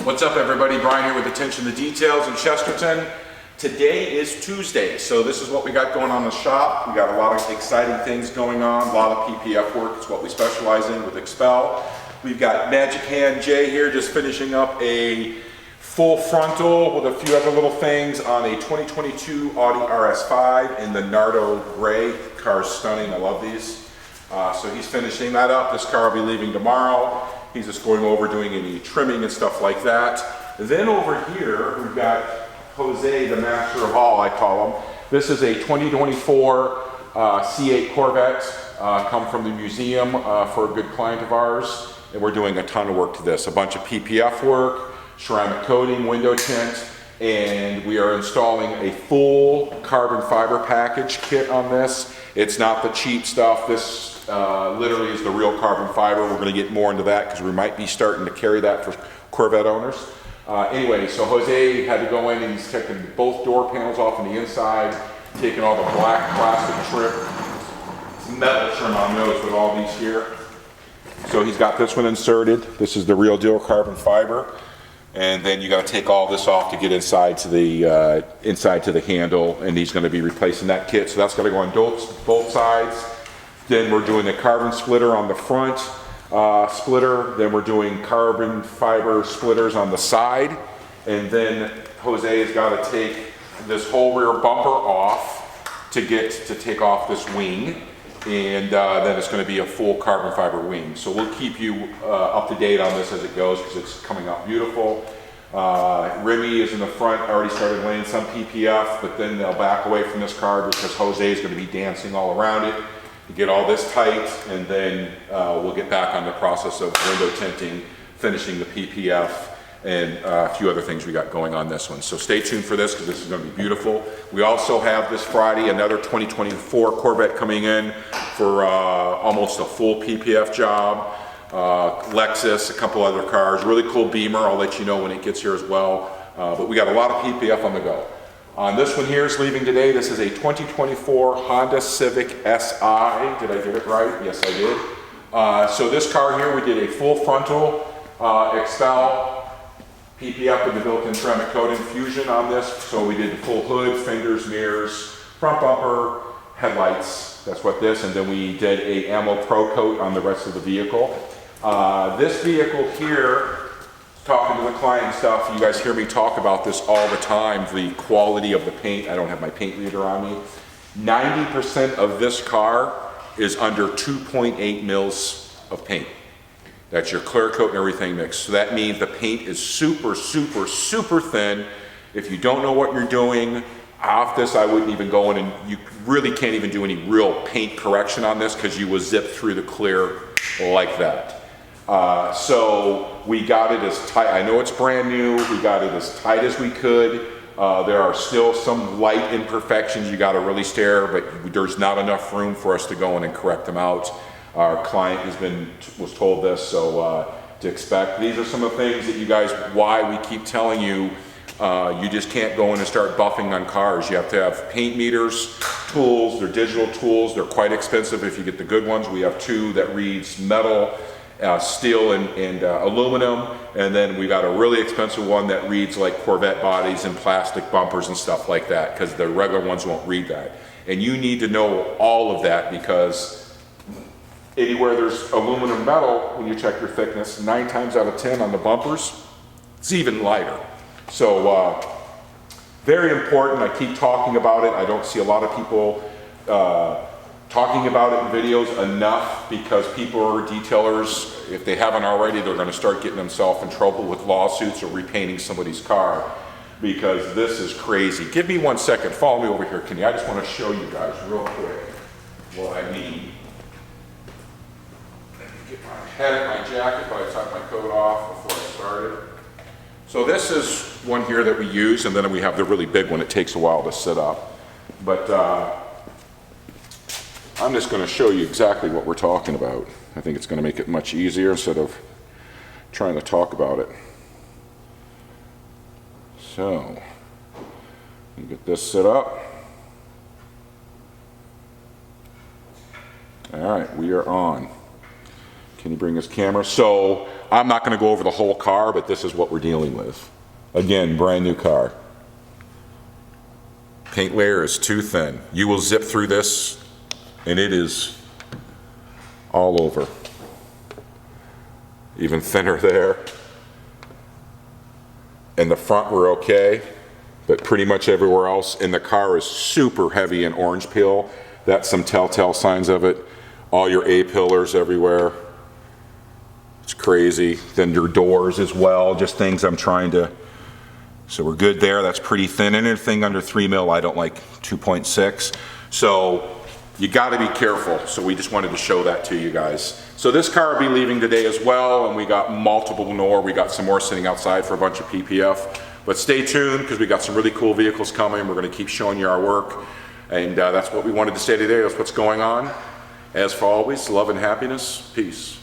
What's up, everybody? Brian here with Attention to Details in Chesterton. Today is Tuesday, so this is what we got going on in the shop. We got a lot of exciting things going on, a lot of PPF work. It's what we specialize in with Expel. We've got Magic Hand Jay here just finishing up a full frontal with a few other little things on a 2022 Audi RS5 in the Nardo Gray. The car's stunning, I love these. So he's finishing that up. This car will be leaving tomorrow. He's just going over doing any trimming and stuff like that. Then over here, we've got Jose, the master of all, I call him. This is a 2024 C8 Corvette, come from the museum for a good client of ours. And we're doing a ton of work to this. A bunch of PPF work, ceramic coating, window tint, and we are installing a full carbon fiber package kit on this. It's not the cheap stuff. This literally is the real carbon fiber. We're going to get more into that because we might be starting to carry that for Corvette owners. Anyway, so Jose had to go in and he's taking both door panels off on the inside, taking all the black plastic trim, metal trim on those with all these here. So he's got this one inserted. This is the real deal carbon fiber. And then you got to take all this off to get inside to the handle, and he's going to be replacing that kit. So that's going to go on both sides. Then we're doing a carbon splitter on the front splitter. Then we're doing carbon fiber splitters on the side. And then Jose has got to take this whole rear bumper off to take off this wing. And then it's going to be a full carbon fiber wing. So we'll keep you up to date on this as it goes because it's coming out beautiful. Remy is in the front, already started laying some PPF, but then they'll back away from this car because Jose is going to be dancing all around it to get all this tight, and then we'll get back on the process of window tinting, finishing the PPF, and a few other things we got going on this one. So stay tuned for this because this is going to be beautiful. We also have this Friday another 2024 Corvette coming in for almost a full PPF job. Lexus, a couple other cars, really cool Beamer. I'll let you know when it gets here as well. But we got a lot of PPF on the go. On this one here is leaving today. This is a 2024 Honda Civic Si. Did I get it right? Yes, I did. So this car here, we did a full frontal Expel PPF with the built-in ceramic coating fusion on this. So we did the full hood, fenders, mirrors, front bumper, headlights. That's what this, and then we did a Ammo Pro coat on the rest of the vehicle. This vehicle here, talking to the client and stuff, you guys hear me talk about this all the time, the quality of the paint. I don't have my paint reader on me. 90% of this car is under 2.8 mils of paint. That's your clear coat and everything mixed. So that means the paint is super, super, super thin. If you don't know what you're doing, off this I wouldn't even go in, and you really can't even do any real paint correction on this because you will zip through the clear like that. So we got it as tight. I know it's brand new. We got it as tight as we could. There are still some light imperfections you got to really stare, but there's not enough room for us to go in and correct them out. Our client was told this, so to expect. These are some of the things that you guys, why we keep telling you, you just can't go in and start buffing on cars. You have to have paint meters, tools. They're digital tools. They're quite expensive if you get the good ones. We have two that reads metal, steel, and aluminum, and then we got a really expensive one that reads like Corvette bodies and plastic bumpers and stuff like that, because the regular ones won't read that. And you need to know all of that because anywhere there's aluminum metal, when you check your thickness, 9 times out of 10 on the bumpers, it's even lighter. So very important. I keep talking about it. I don't see a lot of people talking about it in videos enough because people are detailers. If they haven't already, they're going to start getting themselves in trouble with lawsuits or repainting somebody's car because this is crazy. Give me 1 second. Follow me over here, Kenny. I just want to show you guys real quick what I mean. Get my head in my jacket, but I took my coat off before I started. So this is one here that we use, and then we have the really big one. It takes a while to set up. But I'm just going to show you exactly what we're talking about. I think it's going to make it much easier instead of trying to talk about it. So, get this set up. All right, we are on. Can you bring this camera? So I'm not going to go over the whole car, but this is what we're dealing with. Again, brand new car. Paint layer is too thin. You will zip through this and it is all over. Even thinner there. In the front we're okay, but pretty much everywhere else. And the car is super heavy in orange peel. That's some telltale signs of it. All your A-pillars everywhere. It's crazy. Then your doors as well, just things I'm trying to, so we're good there. That's pretty thin. Anything under 3 mil, I don't like 2.6. So you gotta be careful. So we just wanted to show that to you guys. So this car will be leaving today as well, and we got multiple more. We got some more sitting outside for a bunch of PPF. But stay tuned, because we got some really cool vehicles coming. We're gonna keep showing you our work. And that's what we wanted to say today. That's what's going on. As for always, love and happiness. Peace.